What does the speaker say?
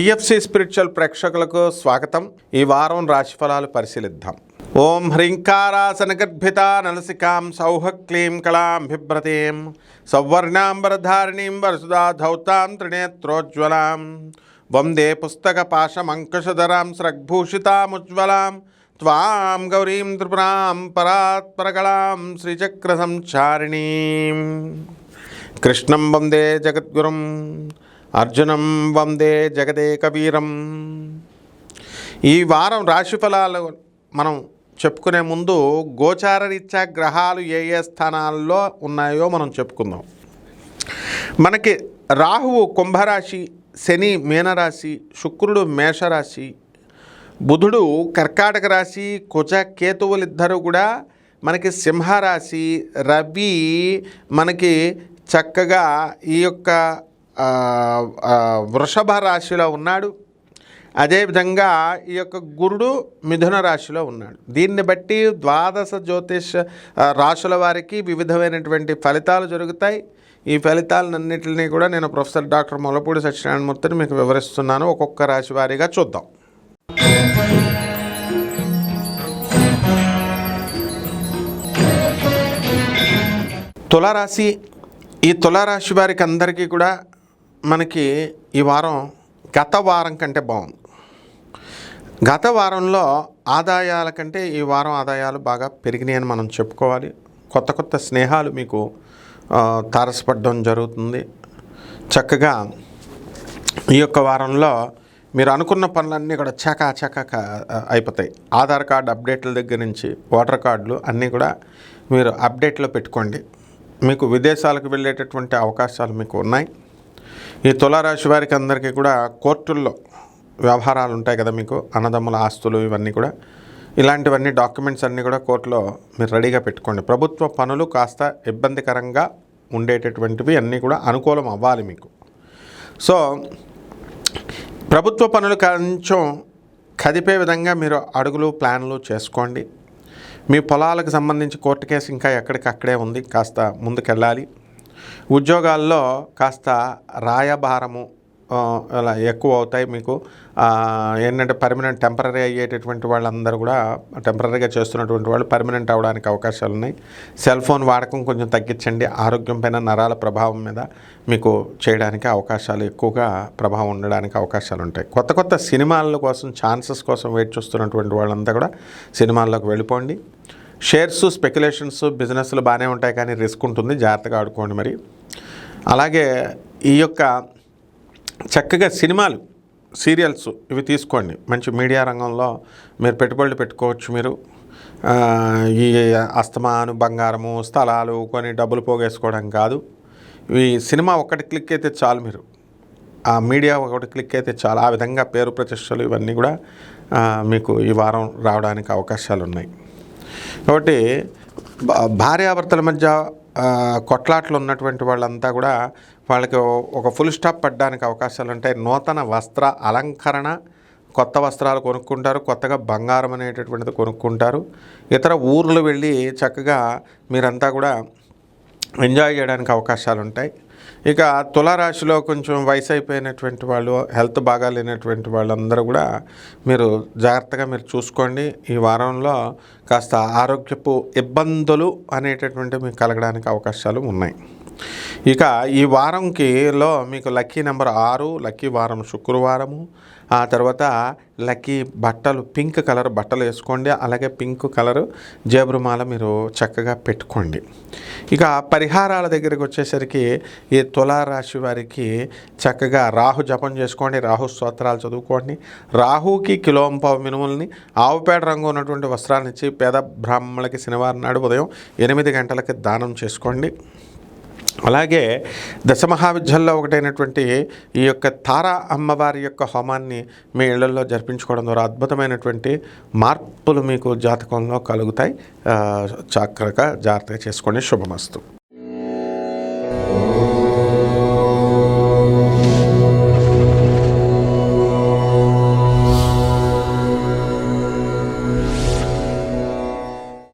TFC spiritual ప్రేక్షకులకు స్వాగతం. ఈ వారం రాశిఫలాలు పరిశీలిద్దాం. ఓం హ్రీంకారాసనగర్భిత నలసికాం సౌహ క్లీం కళాం బిభ్రతీం సౌవర్ణాంబరధారిణీం వరసుదా ధౌతాం త్రినేత్రోజ్వలాం వందే పుస్తక పాశమంకుశధరాం స్రగ్భూషితాముజ్వలాం త్వాం గౌరీం త్రిపురాం పరాత్పరకళాం శ్రీచక్ర సంచారిణీం కృష్ణం వందే జగద్గురుం అర్జునం వందే జగదేకవీరం. ఈ వారం రాశిఫలాలు మనం చెప్పుకునే ముందు గోచార రీత్యా గ్రహాలు ఏ ఏ స్థానాల్లో ఉన్నాయో మనం చెప్పుకుందాం. మనకి రాహువు కుంభరాశి, శని మీనరాశి, శుక్రుడు మేషరాశి, బుధుడు కర్కాటక రాశి, కుజ కేతువులిద్దరూ కూడా మనకి సింహరాశి, రవి మనకి చక్కగా ఈ యొక్క వృషభ రాశిలో ఉన్నాడు. అదేవిధంగా ఈ యొక్క గురుడు మిథున రాశిలో ఉన్నాడు. దీన్ని బట్టి ద్వాదశ జ్యోతిష్ రాశుల వారికి వివిధమైనటువంటి ఫలితాలు జరుగుతాయి. ఈ ఫలితాలన్నింటినీ కూడా నేను ప్రొఫెసర్ డాక్టర్ ముల్లపూడి సత్యనారాయణమూర్తిని మీకు వివరిస్తున్నాను. ఒక్కొక్క రాశి వారీగా చూద్దాం. తులారాశి. ఈ తులారాశి వారికి అందరికీ కూడా మనకి ఈ వారం గత వారం కంటే బాగుంది. గత వారంలో ఆదాయాల కంటే ఈ వారం ఆదాయాలు బాగా పెరిగినాయని మనం చెప్పుకోవాలి. కొత్త కొత్త స్నేహాలు మీకు తారసపడడం జరుగుతుంది. చక్కగా ఈ యొక్క వారంలో మీరు అనుకున్న పనులన్నీ కూడా చకా అయిపోతాయి. ఆధార్ కార్డు అప్డేట్ల దగ్గర నుంచి ఓటర్ కార్డులు అన్నీ కూడా మీరు అప్డేట్లో పెట్టుకోండి. మీకు విదేశాలకు వెళ్ళేటటువంటి అవకాశాలు మీకు ఉన్నాయి. ఈ తులారాశి వారికి అందరికీ కూడా కోర్టుల్లో వ్యవహారాలు ఉంటాయి కదా, మీకు అన్నదమ్ముల ఆస్తులు ఇవన్నీ కూడా, ఇలాంటివన్నీ డాక్యుమెంట్స్ అన్నీ కూడా కోర్టులో మీరు రెడీగా పెట్టుకోండి. ప్రభుత్వ పనులు కాస్త ఇబ్బందికరంగా ఉండేటటువంటివి అన్నీ కూడా అనుకూలం అవ్వాలి మీకు. సో ప్రభుత్వ పనులు కొంచెం కదిపే విధంగా మీరు అడుగులు ప్లాన్లు చేసుకోండి. మీ పొలాలకు సంబంధించి కోర్టు కేసు ఇంకా ఎక్కడికక్కడే ఉంది, కాస్త ముందుకెళ్ళాలి. ఉద్యోగాల్లో కాస్త రాయబారము అలా ఎక్కువ అవుతాయి మీకు. ఏంటంటే పర్మనెంట్ టెంపరీ అయ్యేటటువంటి వాళ్ళందరూ కూడా టెంపరీగా చేస్తున్నటువంటి వాళ్ళు పర్మనెంట్ అవ్వడానికి అవకాశాలు ఉన్నాయి. సెల్ ఫోన్ వాడకం కొంచెం తగ్గించండి. ఆరోగ్యం పైన నరాల ప్రభావం మీద మీకు చేయడానికి అవకాశాలు ఎక్కువగా ప్రభావం ఉండడానికి అవకాశాలు ఉంటాయి. కొత్త కొత్త సినిమాల కోసం ఛాన్సెస్ కోసం వెయిట్ చూస్తున్నటువంటి వాళ్ళంతా కూడా సినిమాల్లోకి వెళ్ళిపోండి. షేర్స్, స్పెక్యులేషన్స్, బిజినెస్లు బాగానే ఉంటాయి, కానీ రిస్క్ ఉంటుంది, జాగ్రత్తగా ఆడుకోండి. మరి అలాగే ఈ యొక్క చక్కగా సినిమాలు, సీరియల్స్ ఇవి తీసుకోండి. మంచి మీడియా రంగంలో మీరు పెట్టుబడులు పెట్టుకోవచ్చు. మీరు ఈ అస్తమాను బంగారము, స్థలాలు కొని డబ్బులు పోగేసుకోవడం కాదు. ఈ సినిమా ఒకటి క్లిక్ అయితే చాలు, మీరు ఆ మీడియా ఒకటి క్లిక్ అయితే చాలు. ఆ విధంగా పేరు ప్రతిష్టలు ఇవన్నీ కూడా మీకు ఈ వారం రావడానికి అవకాశాలు ఉన్నాయి. కాబట్టి భార్యాభర్తల మధ్య కొట్లాట్లు ఉన్నటువంటి వాళ్ళంతా కూడా వాళ్ళకి ఒక ఫుల్ స్టాప్ పడడానికి అవకాశాలు ఉంటాయి. నూతన వస్త్ర అలంకరణ, కొత్త వస్త్రాలు కొనుక్కుంటారు, కొత్తగా బంగారం అనేటటువంటిది కొనుక్కుంటారు. ఇతర ఊర్లు వెళ్ళి చక్కగా మీరంతా కూడా ఎంజాయ్ చేయడానికి అవకాశాలు ఉంటాయి. ఇక తులారాశిలో కొంచెం వయసు అయిపోయినటువంటి వాళ్ళు, హెల్త్ బాగా లేనటువంటి వాళ్ళందరూ కూడా మీరు జాగ్రత్తగా మీరు చూసుకోండి. ఈ వారంలో కాస్త ఆరోగ్యపు ఇబ్బందులు అనేటటువంటివి మీకు కలగడానికి అవకాశాలు ఉన్నాయి. ఇక ఈ వారంకిలో మీకు లక్కీ నెంబర్ 6, లక్కీ వారం శుక్రవారము. ఆ తర్వాత లక్కీ బట్టలు, పింక్ కలర్ బట్టలు వేసుకోండి. అలాగే పింక్ కలరు జేబురుమాల మీరు చక్కగా పెట్టుకోండి. ఇక పరిహారాల దగ్గరికి వచ్చేసరికి ఈ తులారాశి వారికి చక్కగా రాహు జపం చేసుకోండి, రాహు స్తోత్రాలు చదువుకోండి. రాహుకి కిలోంపావు మినుముల్ని ఆవుపేడ రంగు ఉన్నటువంటి వస్త్రాలను ఇచ్చి పేద బ్రాహ్మణులకి శనివారం నాడు ఉదయం 8 గంటలకి దానం చేసుకోండి. అలాగే దశమహావిద్యల్లో ఒకటైనటువంటి ఈ యొక్క తారా అమ్మవారి యొక్క హోమాన్ని మీ ఇళ్లలో జరిపించుకోవడం ద్వారా అద్భుతమైనటువంటి మార్పులు మీకు జాతకంలో కలుగుతాయి. చక్కగా జాగ్రత్తగా చేసుకోండి. శుభమస్తు.